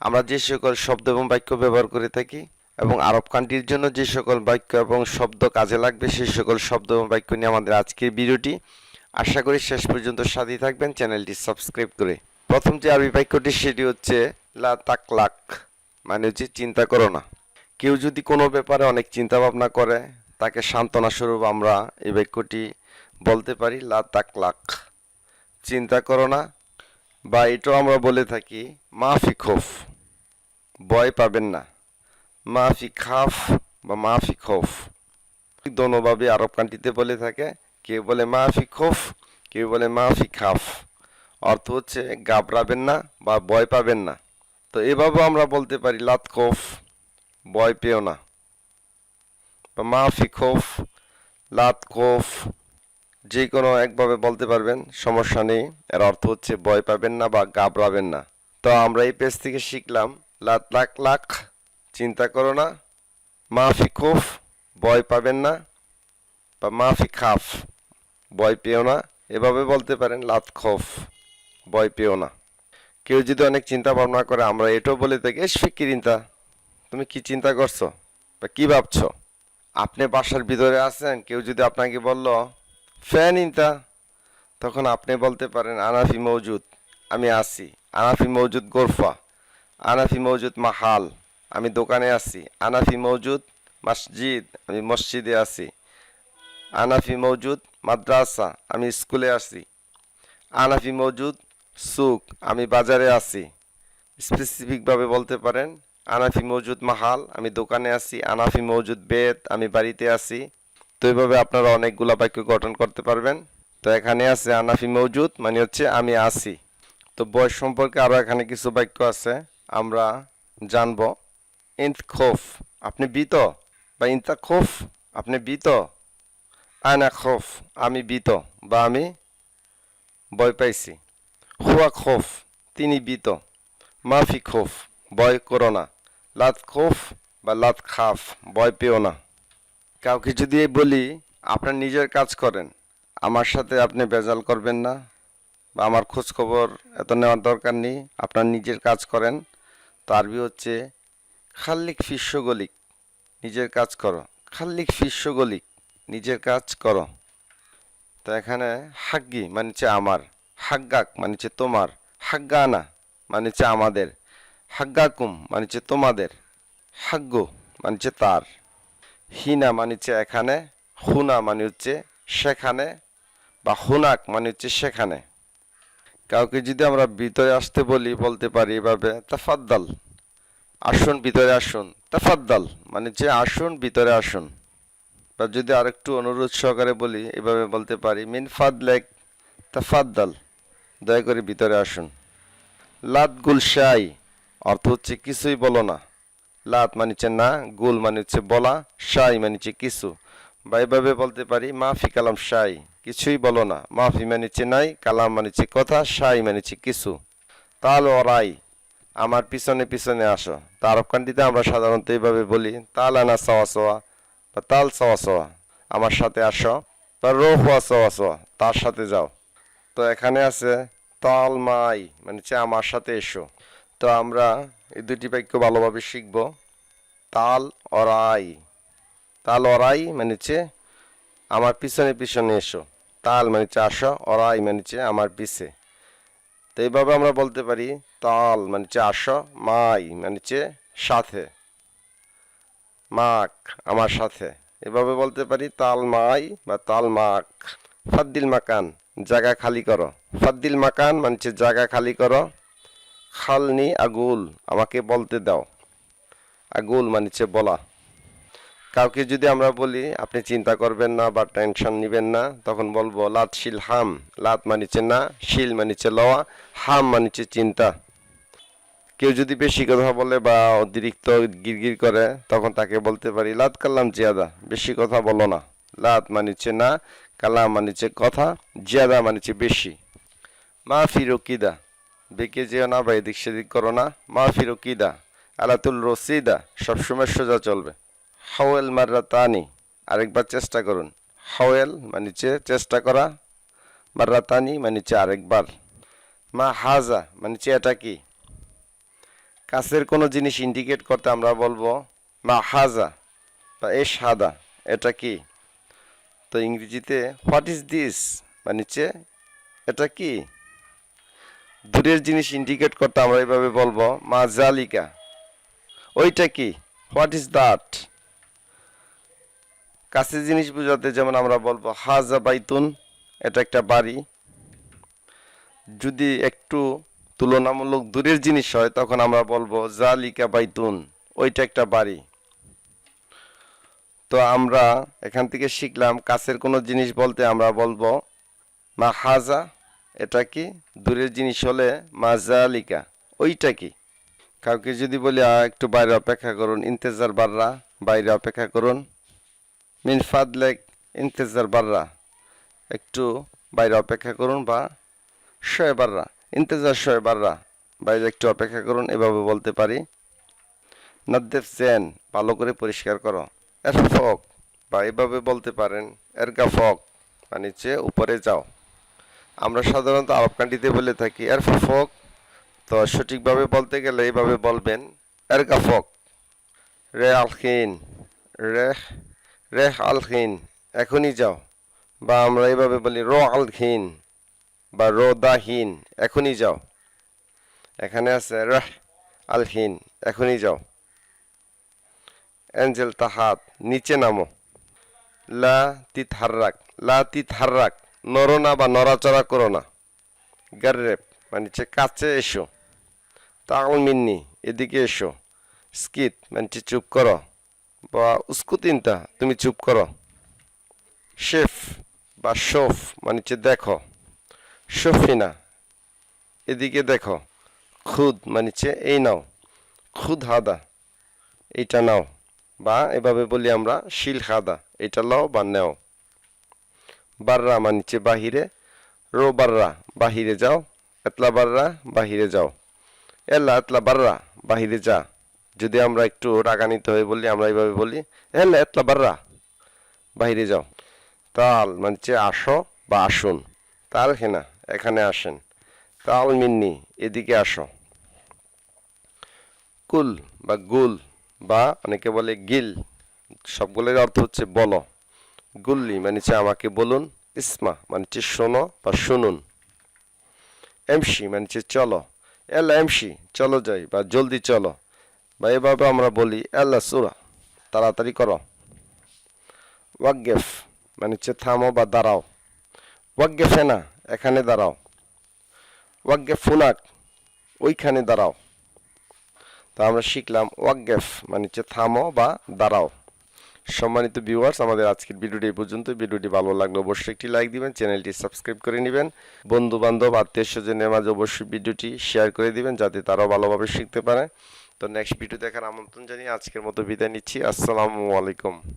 আমরা যে সকল শব্দ এবং বাক্য ব্যবহার করে থাকি এবং আরব কান্ট্রির জন্য যে সকল বাক্য এবং শব্দ কাজে লাগবে সেই সকল শব্দ এবং বাক্য নিয়ে আমাদের আজকের ভিডিওটি। আশা করি শেষ পর্যন্ত সাথেই থাকবেন চ্যানেলটি সাবস্ক্রাইব করে। প্রথম যে আরবি বাক্যটি সেটি হচ্ছে লা তাকলাক, মানে হচ্ছে চিন্তা করো না। কেউ যদি কোনো ব্যাপারে অনেক চিন্তা ভাবনা করে তাকে সান্ত্বনা স্বরূপ আমরা এই বাক্যটি বলতে পারি লা তাকলাক, চিন্তা করো না। বা এটাও আমরা বলে থাকি মাফি খৌফ, ভয় পাবেন না। মাফি খাফ বা মাফি খৌফ দোনোভাবে আরব কান্ট্রিতে বলে থাকে। কেউ বলে মাফি খৌফ, কেউ বলে মাফি খাফ। অর্থ হচ্ছে ঘাবড়াবেন না বা ভয় পাবেন না। তো এভাবেও আমরা বলতে পারি লাত খৌফ, ভয় পেও না। বা মাফি খৌফ, লাত খৌফ, যে কোনো একভাবে বলতে পারবেন, সমস্যা নেই। এর অর্থ হচ্ছে ভয় পাবেন না বা ঘাবড়াবেন না। তো আমরা এই পেজ থেকে শিখলাম লাত লাক লাক, চিন্তা করো না। মাফি খৌফ, ভয় পাবেন না। বা মাফি খাফ, ভয় পেও না। এভাবে বলতে পারেন লাত খৌফ, ভয় পেও না। কেউ যদি অনেক চিন্তা ভাবনা করে আমরা এটাও বলে থাকি এস ফিকিরিনতা, তুমি কি চিন্তা করছো বা কি ভাবছো। আপনি বাসার ভিতরে আছেন, কেউ যদি আপনাকে বলল ফ্যান ইনতা, তখন আপনি বলতে পারেন আনাফি মৌজুদ, আমি আছি। আনাফি মৌজুদ গোরফা, আনাফি মৌজুদ মাহাল, আমি দোকানে আছি। আনাফি মৌজুদ মসজিদ, আমি মসজিদে আছি। আনাফি মৌজুদ মাদ্রাসা, আমি স্কুলে আছি। আনাফি মৌজুদ সুক, আমি বাজারে আছি। স্পেসিফিকভাবে বলতে পারেন আনাফি মৌজুদ মাহাল, আমি দোকানে আছি। আনাফি মৌজুদ বেত, আমি বাড়িতে আছি। তো এইভাবে আপনারা অনেকগুলা বাক্য গঠন করতে পারবেন। তো এখানে আছে আনাফি মৌজুদ মানে হচ্ছে আমি আছি। তো বয়স সম্পর্কে আরও এখানে কিছু বাক্য আছে, আমরা জানব। ইন্ত খোফ, আপনি ভীত। বা ইন্তা খোফ, আপনি ভীত। আনা খোফ, আমি ভীত বা আমি ভয় পাইছি। হুয়া খোফ, তিনি ভীত। মাফি খোফ, ভয় করো না। লাত খোফ বা লাত খাফ, ভয় পেও না। কাউকে যদি বলি আপনার নিজের কাজ করেন, আমার সাথে আপনি ভেজাল করবেন না বা আমার খোঁজ খবর এত নেওয়ার দরকার নেই, আপনার নিজের কাজ করেন। তো আরবি হচ্ছে খাল্লিক ফিস্যগলিক, নিজের কাজ করো। খাল্লিক ফিস্যগলিক, নিজের কাজ করো। তো এখানে হাগ্গি মানে হচ্ছে আমার, হাগ্গাক মানে হচ্ছে তোমার, হাগ্গানা মানে হচ্ছে আমাদের, হাগ্গাকুম মানে হচ্ছে তোমাদের, হাগ্গু মানে হচ্ছে তার। হিনা মানে হচ্ছে এখানে, হুনা মানে হচ্ছে সেখানে, বা হুনাক মানে হচ্ছে সেখানে। কাউকে যদি আমরা ভিতরে আসতে বলি বলতে পারি এভাবে তাফাদ্দাল, আসুন ভিতরে আসুন। তাফাদ্দাল মানে হচ্ছে আসুন ভিতরে আসুন। বা যদি আরেকটু অনুরোধ সহকারে বলি এভাবে বলতে পারি মিন ফাদলেক তাফাদ্দাল, দয়া করে ভিতরে আসুন। লাত গুল শাই, অর্থ হচ্ছে কিছুই বলো না। লাত মানে হচ্ছে না, গুল মানে হচ্ছে বলা, শাই মানে হচ্ছে কিছু। বা এভাবে বলতে পারি মাফি কালাম শাই, কিছুই বলো না। মাফি মানে হচ্ছে নাই, কালাম মানে হচ্ছে কথা, শাই মানে হচ্ছে কিছু। তাল ওরাই, আমার পিছনে পিছনে আসো। তা আরব কান্ট্রিতে আমরা সাধারণত এইভাবে বলি তাল আনা সওয়া সওয়া বা তাল সওয়া সওয়া, আমার সাথে আসো। বা রো হওয়া সওয়া সওয়া, তার সাথে যাও। তো এখানে আছে তাল মাই মানে হচ্ছে আমার সাথে এসো। তো আমরা এই দুটি বাক্য ভালোভাবে শিখব। তাল অরাই, তাল অরাই মানে হচ্ছে আমার পিছনে পিছনে এসো। তাল মানে হচ্ছে আসো, অরাই মানে হচ্ছে আমার পিছে। তো এইভাবে আমরা বলতে পারি তাল মানে হচ্ছে আসো, মাই মানে হচ্ছে সাথে, মাক আমার সাথে। এভাবে বলতে পারি তাল মাই বা তাল মাক। ফাদ্দিল মাকান, জায়গা খালি করো। ফাদ্দিল মাকান মানে হচ্ছে জায়গা খালি করো। খালনি আগুল, আমাকে বলতে দাও। আগুল মানে হচ্ছে বলা। কাউকে যদি আমরা বলি আপনি চিন্তা করবেন না বা টেনশন নেবেন না, তখন বলবো লাত শিল হাম। লাত মানিচ্ছে না, শিল মানিচ্ছে লওয়া, হাম মানিচ্ছে চিন্তা। কেউ যদি বেশি কথা বলে বা অতিরিক্ত গিরগির করে তখন তাকে বলতে পারি লাত কাল্লাম জিয়াদা, বেশি কথা বলো না। লাত মানিচ্ছে না, কালাম মানিচ্ছে কথা, জিয়াদা মানিচ্ছে বেশি। মা ফিরুকিদা, বেঁকে যেও না বা এদিক সেদিক করো না। মা ফিরুকিদা আলাতুল রসিদা, সবসময় সোজা চলবে। হাওয়েল মাররাতানি, আরেকবার চেষ্টা করুন। হাওয়েল মানিচ্ছে চেষ্টা করা, মাররাতানি মানিচ্ছে আরেকবার। মা হাজা মানিচ্ছে এটা কি। কাছের কোনো জিনিস ইন্ডিকেট করতে আমরা বলবো মা হাজা বা এ সাদা, এটা কি? তো ইংরেজিতে হোয়াট ইজ দিস মানে হচ্ছে এটা কি? দূরের জিনিস ইন্ডিকেট করতে আমরা এইভাবে বলবো মা জালিকা, ওইটা কি? What is that? কাছের জিনিস বোঝাতে যেমন আমরা বলবো হাজা বাইতুন, এটা একটা বাড়ি। যদি একটু তুলনামূলক দূরের জিনিস হয় তখন আমরা বলবো জালিকা বাইতুন, ওইটা একটা বাড়ি। তো আমরা এখান থেকে শিখলাম কাছের কোনো জিনিস বলতে আমরা বলবো মা হাজা, এটা কি? দূরের জিনিস হলে মা জালিকা, ওইটা কি? কাউকে যদি বলি একটু বাইরে অপেক্ষা করুন, ইন্তেজার বাররা, বাইরে অপেক্ষা করুন। মিন ফাদলেক ইন্তেজার বাররা, একটু বাইরে অপেক্ষা করুন, বা শয়ে বাররা ইন্তেজার শয়ে বাররা, বাইরে একটু অপেক্ষা করুন, এভাবে বলতে পারি। নাদ্দেফ জেন, ভালো করে পরিষ্কার করো। এরফক, বা এভাবে বলতে পারেন এরগা ফক মানে হচ্ছে উপরে যাও। আমরা সাধারণত আরব কান্ট্রিতে বলে থাকি এরফক, তো সঠিকভাবে বলতে গেলে এইভাবে বলবেন এরগা ফক। রে আলখিন, রেহ রেহ আলখিন, এখনই যাও। বা আমরা এইভাবে বলি রো আলখিন বা রো দাহিন, এখনই যাও। এখানে আছে রেহ আলহিন, এখনই যাও। এঞ্জেল তাহাত, নিচে নামো। লা তিতহাররাক, লা তিতহাররাক, নড়ো না বা নড়াচড়া করো না। গার্রেব মানে হচ্ছে কাছে এসো। তাল মিন্নি, এদিকে এসো। স্কিত মানে হচ্ছে চুপ করো, বা উস্কুতিনতা, তুমি চুপ করো। শেফ বা শোফ মানে হচ্ছে দেখো। শফিনা, এদিকে দেখো। খুদ মানে হচ্ছে এই নাও। খুদ হাদা, এইটা নাও। বা এভাবে বলি আমরা শিল খাদা, এটা লাও বা নেও। বাররা মানে হচ্ছে বাহিরে। রো বাররা, বাহিরে যাও। এতলা বাররা, বাহিরে যাও। এল্লা এতলা বাররা, বাহিরে যা। যদি আমরা একটু রাগান্বিত হয়ে বলি আমরা এইভাবে বলি এল্লা এতলা বাররা, বাহিরে যাও। তাল মানে হচ্ছে আসো বা আসুন। তাল হেনা, এখানে আসেন। তাল মিন্নি, এদিকে আসো। কুল বা গুল, বা অনেকে বলে গিল, সবগুলোর অর্থ হচ্ছে বলো। গুল্লি মানে হচ্ছে আমাকে বলুন। ইসমা মানে হচ্ছে শোনো বা শুনুন। এমসি মানে হচ্ছে চলো। এল্লা এমসি, চলো যাই বা জলদি চলো। বা এভাবে আমরা বলি এল্লা সুরা, তাড়াতাড়ি করো। ওয়াকগেফ মানে হচ্ছে থামো বা দাঁড়াও। ওয়াকগেফে না, এখানে দাঁড়াও। ওয়াকগেফ ফুনাক, ওইখানে দাঁড়াও। তো আমরা শিখলাম ওয়াকগেফ মানে হচ্ছে থামো বা দাঁড়াও। সম্মানিত ভিউয়ার্স, আমাদের আজকের ভিডিওটি এই পর্যন্ত। ভিডিওটি ভালো লাগলে অবশ্যই একটি লাইক দিবেন, চ্যানেলটি সাবস্ক্রাইব করে নেবেন। বন্ধু বান্ধব আত্মীয় স্বজনের মাঝে অবশ্যই ভিডিওটি শেয়ার করে দিবেন যাতে তারাও ভালোভাবে শিখতে পারে। তো নেক্সট ভিডিও দেখার আমন্ত্রণ জানিয়ে আজকের মতো বিদায় নিচ্ছি। আসসালামু আলাইকুম।